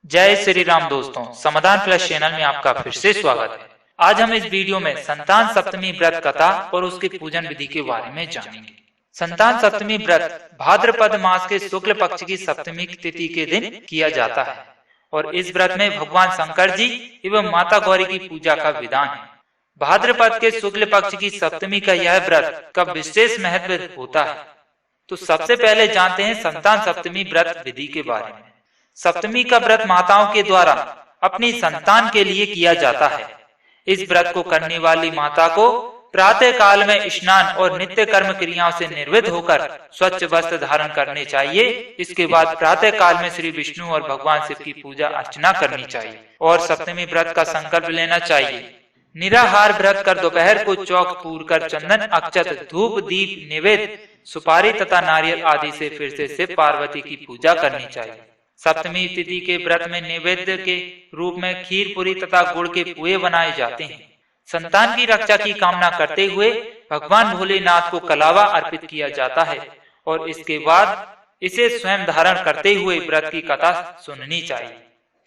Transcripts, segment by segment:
जय श्री राम दोस्तों, समाधान प्लस चैनल में आपका फिर से स्वागत है। आज हम इस वीडियो में संतान सप्तमी व्रत कथा और उसके पूजन विधि के बारे में जानेंगे। संतान सप्तमी व्रत भाद्रपद मास के शुक्ल पक्ष की सप्तमी तिथि के दिन किया जाता है और इस व्रत में भगवान शंकर जी एवं माता गौरी की पूजा का विधान है। भाद्रपद के शुक्ल पक्ष की सप्तमी का यह व्रत का विशेष महत्व होता है। तो सबसे पहले जानते हैं संतान सप्तमी व्रत विधि के बारे में। सप्तमी का व्रत माताओं के द्वारा अपनी संतान के लिए किया जाता है। इस व्रत को करने वाली माता को प्रातः काल में स्नान और नित्य कर्म क्रियाओं से निर्वृत्त होकर स्वच्छ वस्त्र धारण करने चाहिए। इसके बाद प्रातः काल में श्री विष्णु और भगवान शिव की पूजा अर्चना करनी चाहिए और सप्तमी व्रत का संकल्प लेना चाहिए। निराहार व्रत कर दोपहर को चौक पूर कर चंदन अक्षत धूप दीप निवेद सुपारी तथा नारियल आदि से फिर से शिव पार्वती की पूजा करनी चाहिए। सप्तमी तिथि के व्रत में नैवेद्य के रूप में खीर पूरी तथा गुड़ के पुए बनाए जाते हैं। संतान की रक्षा की कामना करते हुए भगवान भोलेनाथ को कलावा अर्पित किया जाता है और इसके बाद इसे स्वयं धारण करते हुए व्रत की कथा सुननी चाहिए।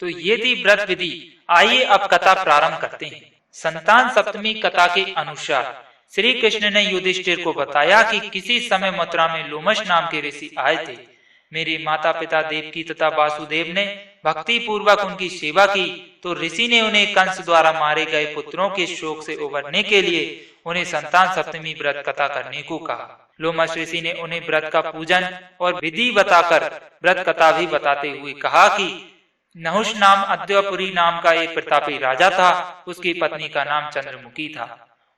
तो ये थी व्रत विधि। आइए अब कथा प्रारंभ करते हैं। संतान सप्तमी कथा के अनुसार श्री कृष्ण ने युधिष्ठिर को बताया कि किसी समय मथुरा में लोमश नाम के ऋषि आए थे। मेरे माता पिता देवकी तथा वासुदेव ने भक्ति पूर्वक उनकी सेवा की तो ऋषि ने उन्हें कंस द्वारा मारे गए पुत्रों के शोक से उबरने के लिए उन्हें संतान सप्तमी व्रत कथा करने को कहा। लोमश ऋषि ने उन्हें व्रत का पूजन और विधि बताकर व्रत कथा भी बताते हुए कहा कि नहुष नाम अद्यपुरी नाम का एक प्रतापी राजा था। उसकी पत्नी का नाम चंद्रमुखी था।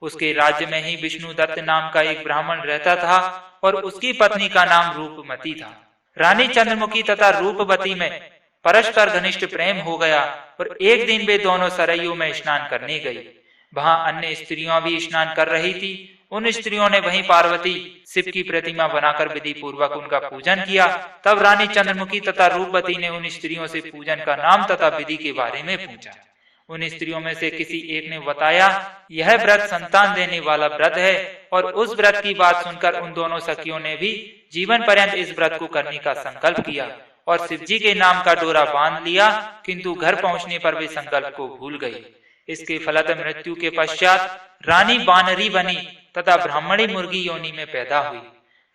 उसके राज्य में ही विष्णु दत्त नाम का एक ब्राह्मण रहता था और उसकी पत्नी का नाम रूपमती था। रानी चंद्रमुखी तथा रूपवती में परस्पर घनिष्ठ प्रेम हो गया और एक दिन वे दोनों सरयू में स्नान करने गई। वहां अन्य स्त्रियां भी स्नान कर रही थी। उन स्त्रियों ने वहीं पार्वती शिव की प्रतिमा बनाकर विधि पूर्वक उनका पूजन किया। तब रानी चंद्रमुखी तथा रूपवती ने उन स्त्रियों से पूजन का नाम तथा विधि के बारे में पूछा। उन स्त्रियों में से किसी एक ने बताया, यह व्रत संतान देने वाला व्रत है और उस व्रत की बात सुनकर उन दोनों सखियों ने भी जीवन पर्यंत इस व्रत को करने का संकल्प किया और शिव जी के नाम का डोरा बांध लिया, किंतु घर पहुंचने पर वे संकल्प को भूल गई। इसके फलतः मृत्यु के पश्चात रानी बानरी बनी तथा ब्राह्मणी मुर्गी योनि में पैदा हुई।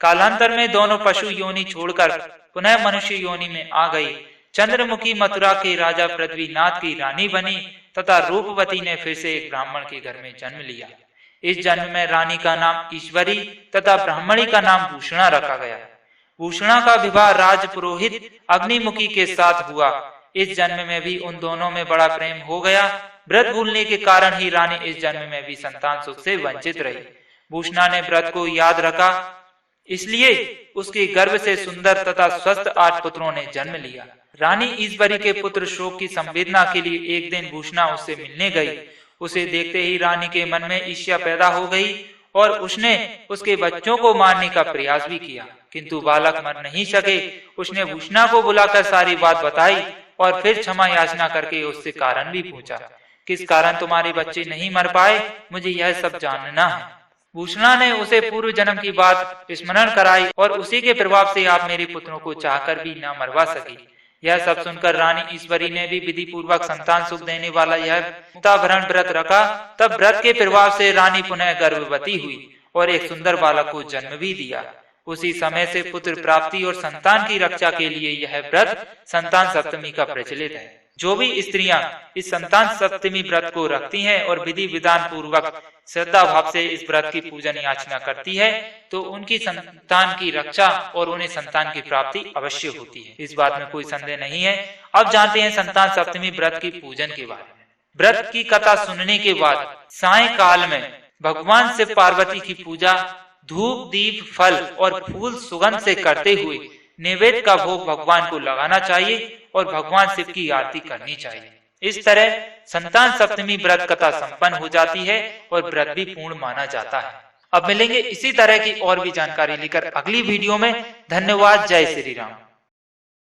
कालांतर में दोनों पशु योनि छोड़कर पुनः मनुष्य योनि में आ गई। चंद्रमुखी मथुरा के राजा पृथ्वीनाथ की रानी बनी तथा रूपवती ने फिर से एक ब्राह्मण के घर में जन्म लिया। इस जन्म में रानी का नाम ईश्वरी तथा ब्राह्मणी का नाम भूषणा रखा गया। भूषणा का विवाह राज पुरोहित अग्निमुखी के साथ हुआ। इस जन्म में भी उन दोनों में बड़ा प्रेम हो गया। व्रत भूलने के कारण ही रानी इस जन्म में भी संतान सुख से वंचित रही। भूषणा ने व्रत को याद रखा, इसलिए उसके गर्भ से सुंदर तथा स्वस्थ 8 पुत्रों ने जन्म लिया। रानी ईश्वरी के पुत्र शोक की संवेदना के लिए एक दिन भूषणा उससे मिलने गई। उसे देखते ही रानी के मन में ईर्ष्या पैदा हो गई और उसने उसके बच्चों को मारने का प्रयास भी किया, किंतु बालक मर नहीं सके। उसने भूषणा को बुलाकर सारी बात बताई और फिर क्षमा याचना करके उससे कारण भी पूछा, किस कारण तुम्हारे बच्चे नहीं मर पाए, मुझे यह सब जानना है। भूषणा ने उसे पूर्व जन्म की बात स्मरण कराई और उसी के प्रभाव से आप मेरे पुत्रों को चाहकर भी न मरवा सकी। यह सब सुनकर रानी ईश्वरी ने भी विधि पूर्वक संतान सुख देने वाला यह मुक्ताभरण व्रत रखा। तब व्रत के प्रभाव से रानी पुनः गर्भवती हुई और एक सुंदर बालक को जन्म भी दिया। उसी समय से पुत्र प्राप्ति और संतान की रक्षा के लिए यह व्रत संतान सप्तमी का प्रचलित है। जो भी स्त्रियां इस संतान सप्तमी व्रत को रखती हैं और विधि विधान पूर्वक श्रद्धा भाव से इस व्रत की पूजन याचना करती है तो उनकी संतान की रक्षा और उन्हें संतान की प्राप्ति अवश्य होती है। इस बात में कोई संदेह नहीं है। अब जानते हैं संतान सप्तमी व्रत की पूजन के बारे में। व्रत की कथा सुनने के बाद सायंकाल में भगवान शिव पार्वती की पूजा धूप दीप फल और फूल सुगंध से करते हुए नैवेद्य का भोग भगवान को लगाना चाहिए और भगवान शिव की आरती करनी चाहिए। इस तरह संतान सप्तमी व्रत कथा संपन्न हो जाती है और व्रत भी पूर्ण माना जाता है। अब मिलेंगे इसी तरह की और भी जानकारी लेकर अगली वीडियो में। धन्यवाद। जय श्री राम।